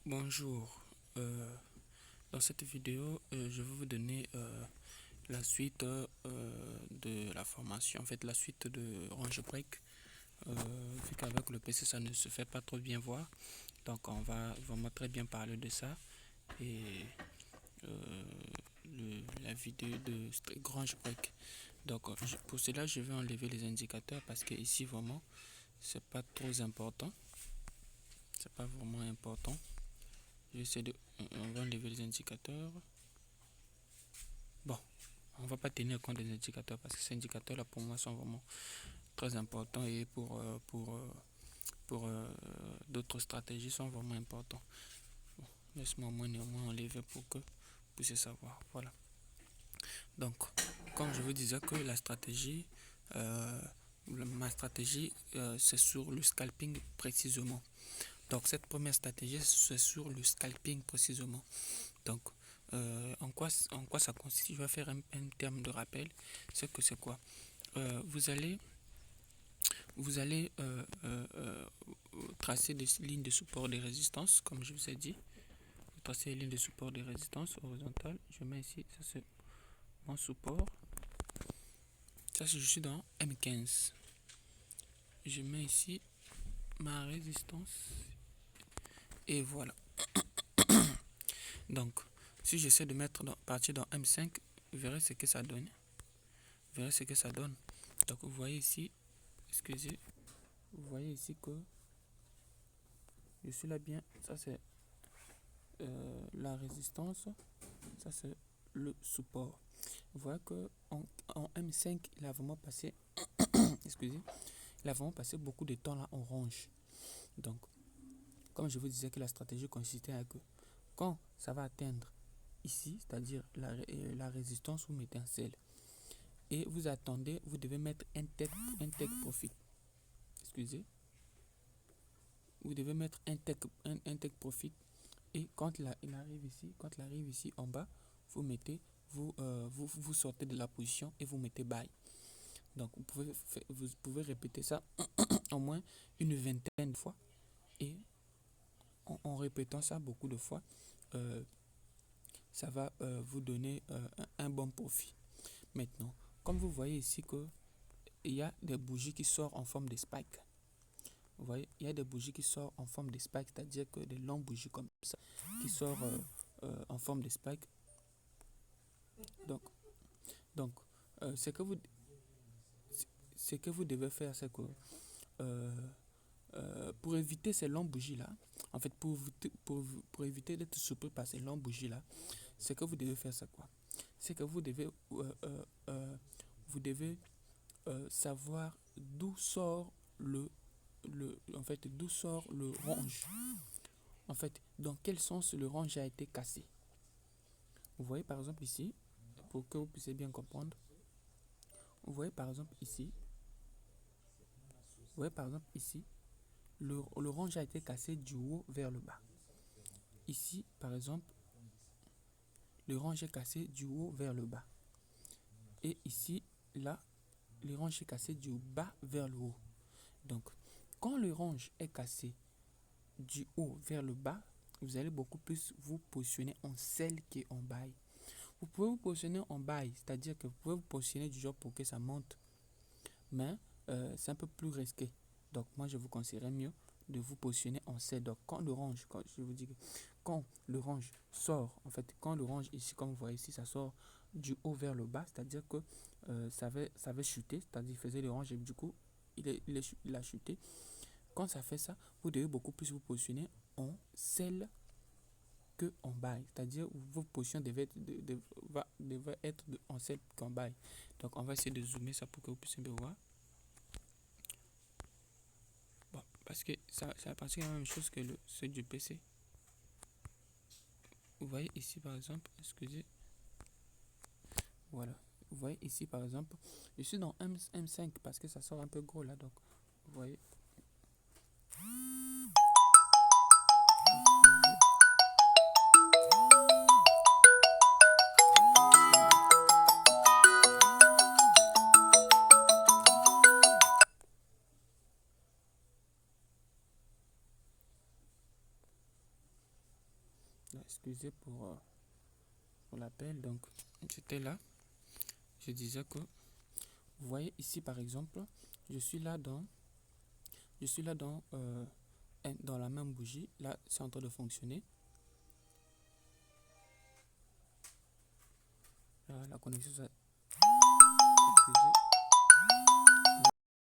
Bonjour. Dans cette vidéo, je vais vous donner la suite de la formation, en fait la suite de Range Break. Vu qu'avec le PC ça ne se fait pas trop bien voir, donc on va vraiment très bien parler de ça et la vidéo de Range Break. Donc pour cela, je vais enlever les indicateurs parce que ici vraiment c'est pas trop important, c'est pas vraiment important. J'essaie de, on va enlever les indicateurs. Bon, on va pas tenir compte des indicateurs parce que ces indicateurs là pour moi sont vraiment très importants et pour d'autres stratégies sont vraiment importants. Bon, laisse-moi moi néanmoins enlever pour que vous puissiez savoir. Voilà. Donc, comme je vous disais que la stratégie, ma stratégie, c'est sur le scalping précisément. Donc, cette première stratégie, c'est sur le scalping précisément. Donc, en quoi ça consiste? Je vais faire un terme de rappel. C'est que c'est quoi? Vous allez tracer des lignes de support des résistances, comme je vous ai dit. Vous tracez les lignes de support des résistances horizontales. Je mets ici, ça c'est mon support. Ça, je suis dans M15. Je mets ici ma résistance. Et voilà. Donc, si j'essaie de partir dans M5, vous verrez ce que ça donne. Vous verrez ce que ça donne. Donc, vous voyez ici, excusez, vous voyez ici que je suis là bien. Ça, c'est la résistance. Ça, c'est le support. Vous voyez que en M5, il a vraiment passé, excusez, il a vraiment passé beaucoup de temps là en orange. Donc, comme je vous disais que la stratégie consistait à que quand ça va atteindre ici, c'est-à-dire la résistance, vous mettez un sel. Et vous attendez, vous devez mettre un take profit. Excusez. Vous devez mettre un take profit. Et quand il arrive ici en bas, vous mettez, vous sortez de la position et vous mettez buy. Donc vous pouvez répéter ça au moins une vingtaine de fois. Et en répétant ça beaucoup de fois, ça va vous donner un bon profit. Maintenant, comme vous voyez ici que il y a des bougies qui sortent en forme de spike. Vous voyez, il y a des bougies qui sortent en forme de spike, c'est-à-dire que des longues bougies comme ça, qui sortent en forme de spike. Donc, ce que vous devez faire, c'est que pour éviter ces longues bougies-là, en fait, pour éviter d'être surpris par ces longues bougies-là, ce que vous devez faire, c'est quoi? C'est que vous devez savoir d'où sort d'où sort le range. En fait, dans quel sens le range a été cassé. Vous voyez par exemple ici, pour que vous puissiez bien comprendre, vous voyez par exemple ici, le range a été cassé du haut vers le bas. Ici, par exemple, le range est cassé du haut vers le bas. Et ici, là, le range est cassé du bas vers le haut. Donc, quand le range est cassé du haut vers le bas, vous allez beaucoup plus vous positionner en sell qu'en buy. Vous pouvez vous positionner en buy, c'est-à-dire que vous pouvez vous positionner du genre pour que ça monte, mais c'est un peu plus risqué. Donc moi je vous conseillerais mieux de vous positionner en sell. Donc quand le range, quand je vous dis que quand le range sort, en fait quand le range ici, comme vous voyez ici, ça sort du haut vers le bas, c'est-à-dire que ça avait chuté, c'est-à-dire qu'il faisait le range et du coup il a chuté. Quand ça fait ça, vous devez beaucoup plus vous positionner en sell que en buy. C'est-à-dire vos positions devaient être en sell qu'en buy. Donc on va essayer de zoomer ça pour que vous puissiez me voir. Bon, parce que ça c'est pratiquement la même chose que ceux du PC. Vous voyez ici par exemple, excusez, voilà. Vous voyez ici par exemple, je suis dans M5 parce que ça sort un peu gros là. Donc vous voyez. excusez pour l'appel. Donc, j'étais là. Je disais que, vous voyez ici par exemple, je suis là dans dans la même bougie. Là, c'est en train de fonctionner. Là, la connexion, excusez.